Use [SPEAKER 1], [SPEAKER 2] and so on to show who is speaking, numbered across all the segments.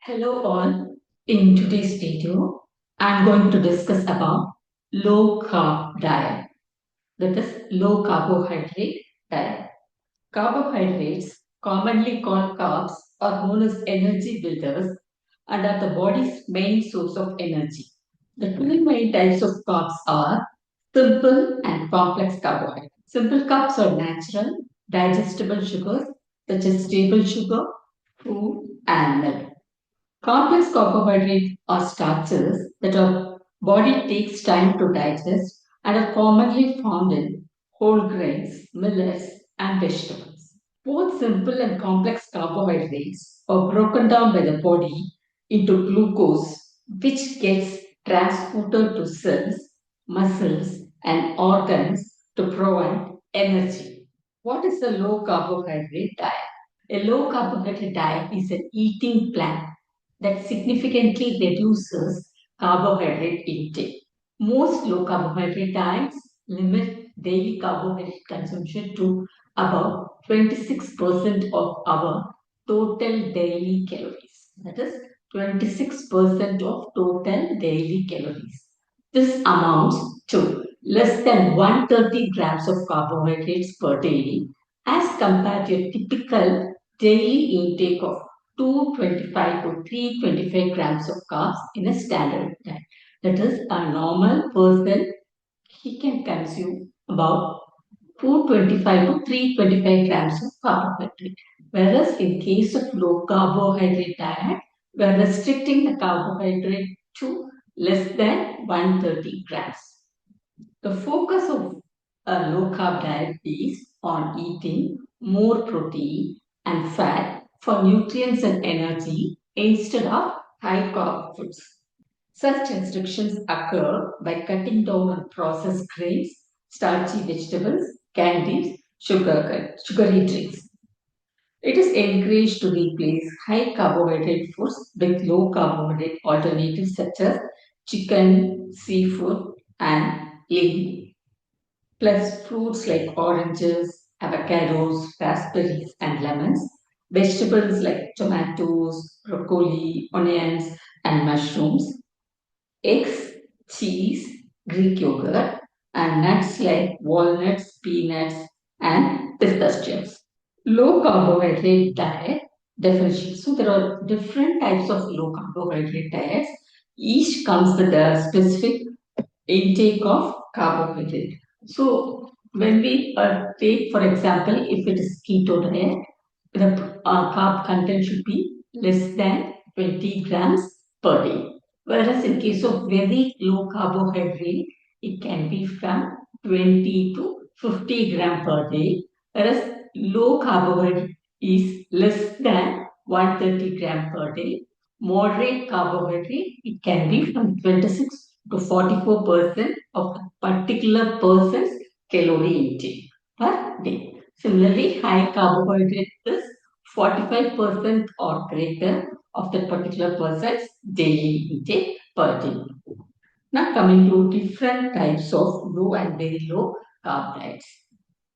[SPEAKER 1] Hello all. In today's video, I'm going to discuss about low carb diet. That is low carbohydrate diet. Carbohydrates, commonly called carbs, are known as energy builders and are the body's main source of energy. The two main types of carbs are simple and complex carbohydrates. Simple carbs are natural, digestible sugars such as table sugar, fruit, and milk. Complex carbohydrates are starches that our body takes time to digest and are commonly found in whole grains, millets, and vegetables. Both simple and complex carbohydrates are broken down by the body into glucose, which gets transported to cells, muscles, and organs to provide energy. What is a low carbohydrate diet? A low carbohydrate diet is an eating plan that significantly reduces carbohydrate intake. Most low carbohydrate diets limit daily carbohydrate consumption to about 26% of our total daily calories. That is 26% of total daily calories. This amounts to less than 130 grams of carbohydrates per day as compared to a typical daily intake of 225 to 325 grams of carbs in a standard diet. That is, a normal person, he can consume about 225 to 325 grams of carbohydrate. Whereas in case of low carbohydrate diet, we are restricting the carbohydrate to less than 130 grams. The focus of a low carb diet is on eating more protein and fat for nutrients and energy instead of high carb foods. Such restrictions occur by cutting down on processed grains, starchy vegetables, candies, sugary drinks. It is encouraged to replace high carbohydrate foods with low carbohydrate alternatives such as chicken, seafood, and lean. Plus fruits like oranges, avocados, raspberries, and lemons, vegetables like tomatoes, broccoli, onions, and mushrooms, eggs, cheese, Greek yogurt, and nuts like walnuts, peanuts, and pistachios. Low carbohydrate diet definition. So there are different types of low carbohydrate diets. Each comes with a specific intake of carbohydrate. So when we take, for example, if it is keto diet, the carb content should be less than 20 grams per day. Whereas in case of very low carbohydrate, it can be from 20 to 50 gram per day. Whereas low carbohydrate is less than 130 gram per day. Moderate carbohydrate, it can be from 26 to 44% of a particular person's calorie intake per day. Similarly, high carbohydrate is 45% or greater of that particular person's daily intake per day. Now coming to different types of low and very low carb diets.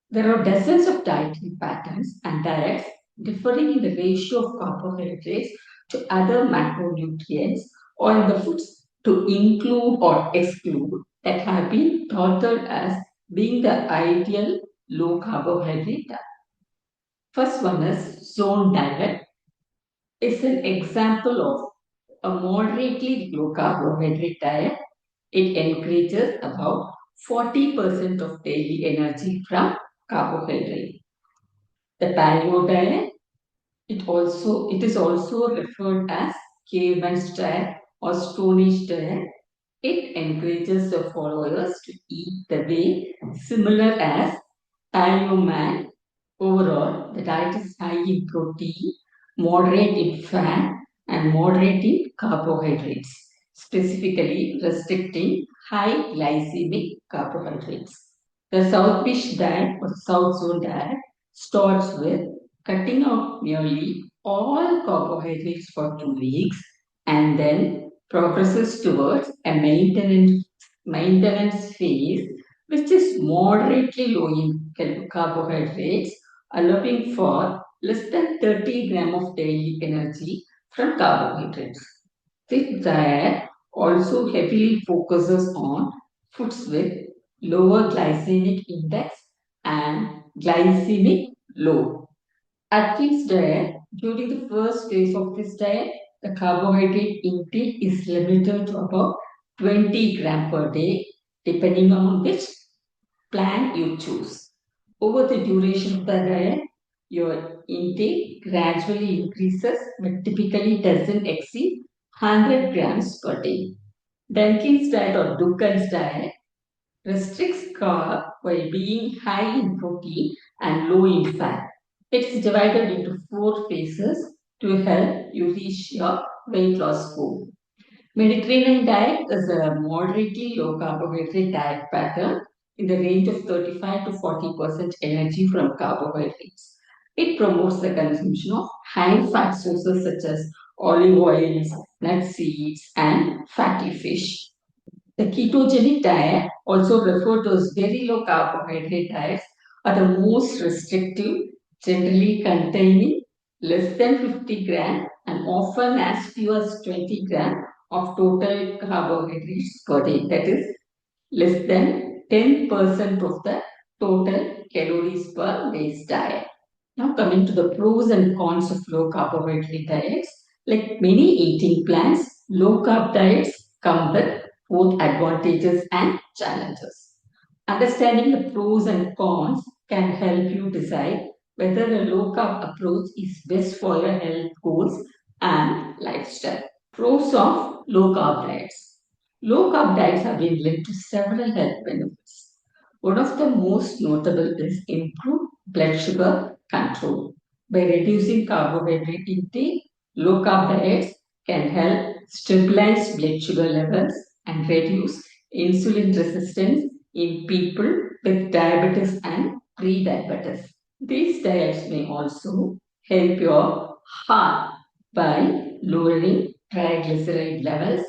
[SPEAKER 1] There are dozens of dietary patterns and diets differing in the ratio of carbohydrates to other macronutrients or in the foods to include or exclude that have been touted as being the ideal low carbohydrate diet. First one is zone diet. It's an example of a moderately low carbohydrate diet. It encourages about 40% of daily energy from carbohydrate. The paleo diet, it is also referred as caveman's diet or Stone Age diet. It encourages the followers to eat the way similar as paleo man. Overall, the diet is high in protein, moderate in fat, and moderate in carbohydrates, specifically restricting high glycemic carbohydrates. The South Beach diet or South Zone diet starts with cutting out nearly all carbohydrates for 2 weeks and then progresses towards a maintenance phase which is moderately low in carbohydrates, allowing for less than 30 gram of daily energy from carbohydrates. This diet also heavily focuses on foods with lower glycemic index and glycemic load. Atkins diet, during the first phase of this diet, the carbohydrate intake is limited to about 20 gram per day, depending on which plan you choose. Over the duration of the diet, your intake gradually increases but typically doesn't exceed 100 grams per day. Dunkin's diet or Duncan's diet restricts carb while being high in protein and low in fat. It's divided into four phases to help you reach your weight loss goal. Mediterranean diet is a moderately low carbohydrate diet pattern in the range of 35 to 40% energy from carbohydrates. It promotes the consumption of high fat sources such as olive oils, nut seeds, and fatty fish. The ketogenic diet, also referred to as very low carbohydrate diets, are the most restrictive, generally containing less than 50 gram and often as few as 20 gram of total carbohydrates per day. That is less than 10% of the total calories per day's diet. Now coming to the pros and cons of low carbohydrate diets, like many eating plans, low carb diets come with both advantages and challenges. Understanding the pros and cons can help you decide whether a low carb approach is best for your health goals and lifestyle. Pros of low carb diets. Low carb diets have been linked to several health benefits. One of the most notable is improved blood sugar control. By reducing carbohydrate intake, low carb diets can help stabilize blood sugar levels and reduce insulin resistance in people with diabetes and pre-diabetes. These diets may also help your heart by lowering triglyceride levels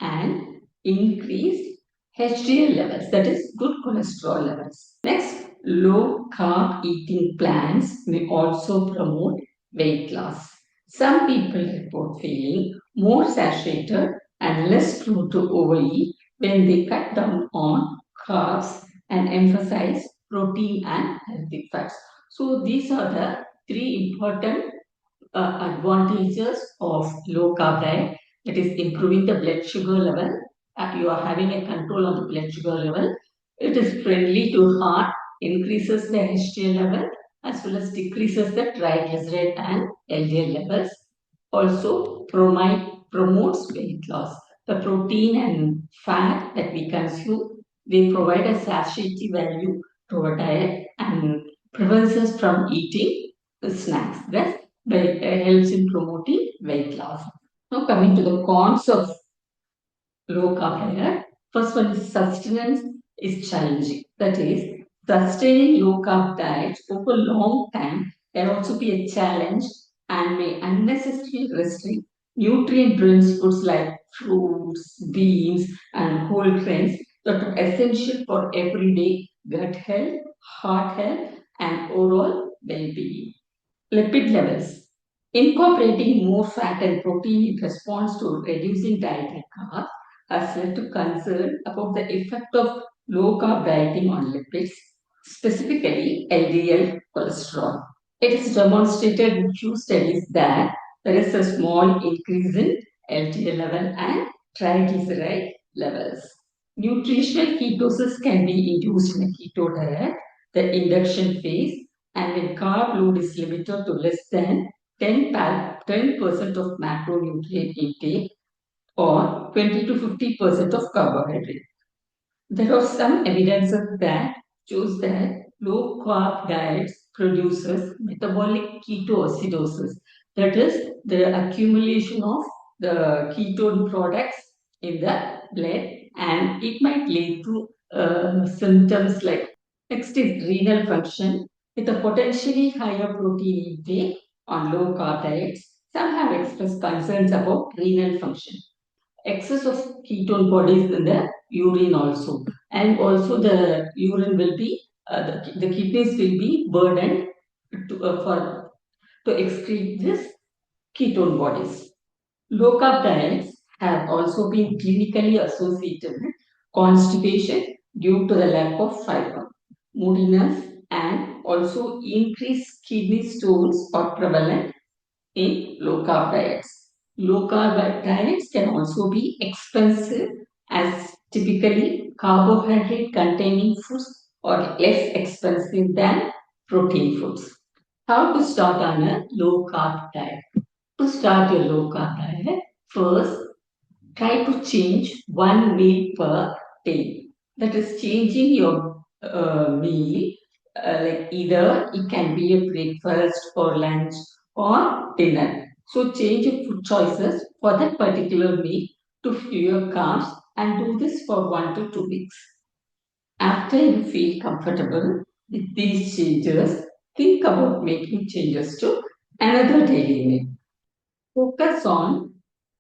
[SPEAKER 1] and increased HDL levels, that is good cholesterol levels. Next, low carb eating plans may also promote weight loss. Some people report feeling more satiated and less prone to overeat when they cut down on carbs and emphasize protein and healthy fats. So these are the three important advantages of low carb diet, that is improving the blood sugar level. You are having a control on the blood sugar level. It is friendly to heart, increases the HDL level as well as decreases the triglyceride and LDL levels. Also promotes weight loss. The protein and fat that we consume, they provide a satiety value to our diet and prevents us from eating snacks. Thus, helps in promoting weight loss. Now coming to the cons of low carb diet. First one is sustenance is challenging. That is, sustaining low carb diet over a long time can also be a challenge and may unnecessarily restrict nutrient-dense foods like fruits, beans, and whole grains that are essential for everyday gut health, heart health, and overall well-being. Lipid levels. Incorporating more fat and protein in response to reducing dietary carbs has led to concern about the effect of low carb dieting on lipids, specifically LDL cholesterol. It is demonstrated in few studies that there is a small increase in LDL level and triglyceride levels. Nutritional ketosis can be induced in a keto diet, the induction phase, and when carb load is limited to less than 10% of macronutrient intake or 20 to 50% of carbohydrate. There are some evidences that shows that low carb diets produces metabolic ketoacidosis. That is the accumulation of the ketone products in the blood, and it might lead to symptoms like next is renal function. With a potentially higher protein intake on low carb diets, some have expressed concerns about renal function, excess of ketone bodies in the urine also, and also the urine will be the kidneys will be burdened to, for to excrete this ketone bodies. Low carb diets have also been clinically associated with constipation due to the lack of fiber, moodiness, and also increased kidney stones are prevalent in low carb diets. Low carb diets can also be expensive as typically carbohydrate containing foods are less expensive than protein foods. How to start on a low carb diet? To start your low carb diet, first try to change one meal per day. That is changing your meal, like either it can be a breakfast or lunch or dinner. So change your food choices for that particular meal to fewer carbs and do this for 1 to 2 weeks. After you feel comfortable with these changes, think about making changes to another daily meal. Focus on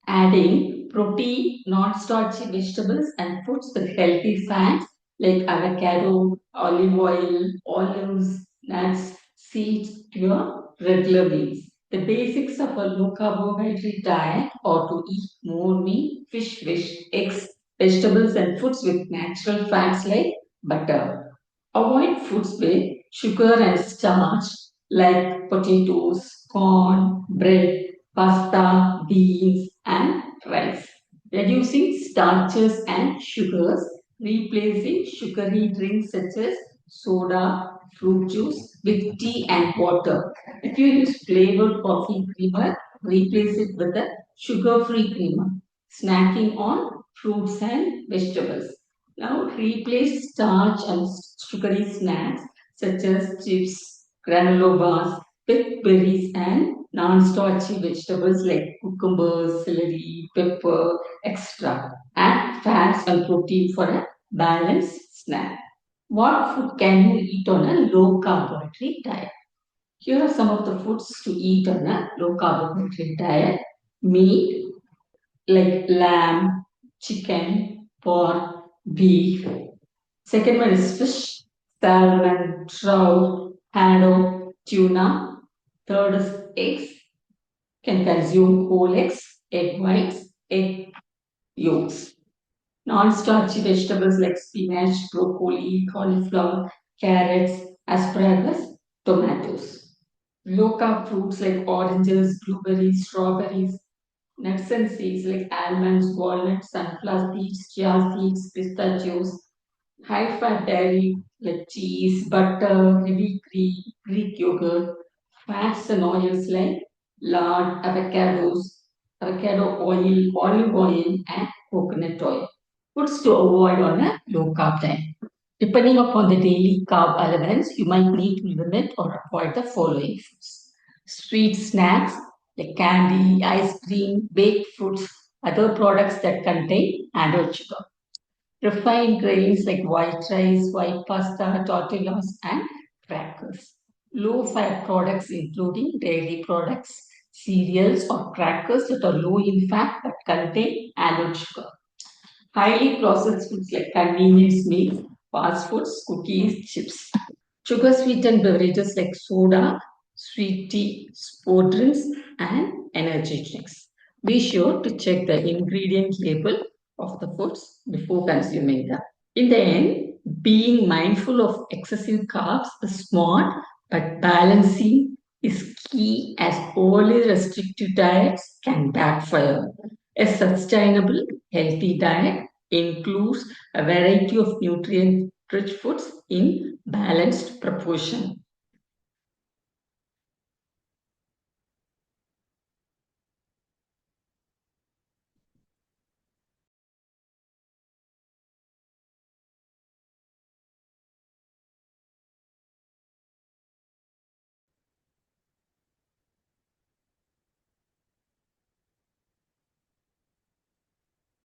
[SPEAKER 1] adding protein, non-starchy vegetables and foods with healthy fats like avocado, olive oil, olives, nuts, seeds to your regular meals. The basics of a low carbohydrate diet are to eat more meat, fish, eggs, vegetables and foods with natural fats like butter. Avoid foods with sugar and starch like potatoes, corn, bread, pasta, beans, and rice. Reducing starches and sugars, replacing sugary drinks such as soda, fruit juice with tea and water. If you use flavored coffee creamer, replace it with a sugar-free creamer. Snacking on fruits and vegetables. Now replace starch and sugary snacks such as chips, granola bars with berries and non-starchy vegetables like cucumbers, celery, pepper, etc. Add fats and protein for a balanced snack. What food can you eat on a low carbohydrate diet? Here are some of the foods to eat on a low carbohydrate diet. Meat like lamb, chicken, pork, beef. Second one is fish, salmon, trout, haddock, tuna. Third is eggs. Can consume whole eggs, egg whites, egg yolks. Non-starchy vegetables like spinach, broccoli, cauliflower, carrots, asparagus, tomatoes. Low-carb fruits like oranges, blueberries, strawberries, nuts and seeds like almonds, walnuts, sunflower seeds, chia seeds, pistachios. High-fat dairy like cheese, butter, heavy Greek yogurt. Fats and oils like lard, avocado oil, olive oil, and coconut oil. Foods to avoid on a low carb diet. Depending upon the daily carb allowance, you might need to limit or avoid the following foods. Sweet snacks like candy, ice cream, baked foods, other products that contain added sugar. Refined grains like white rice, white pasta, tortillas, and crackers. Low fat products including dairy products, cereals, or crackers that are low in fat but contain added sugar. Highly processed foods like convenience meals, fast foods, cookies, chips. Sugar sweetened beverages like soda, sweet tea, sport drinks, and energy drinks. Be sure to check the ingredient label of the foods before consuming them. In the end, being mindful of excessive carbs is smart, but balancing is key as overly restrictive diets can backfire. A sustainable, healthy diet includes a variety of nutrient rich foods in balanced proportion.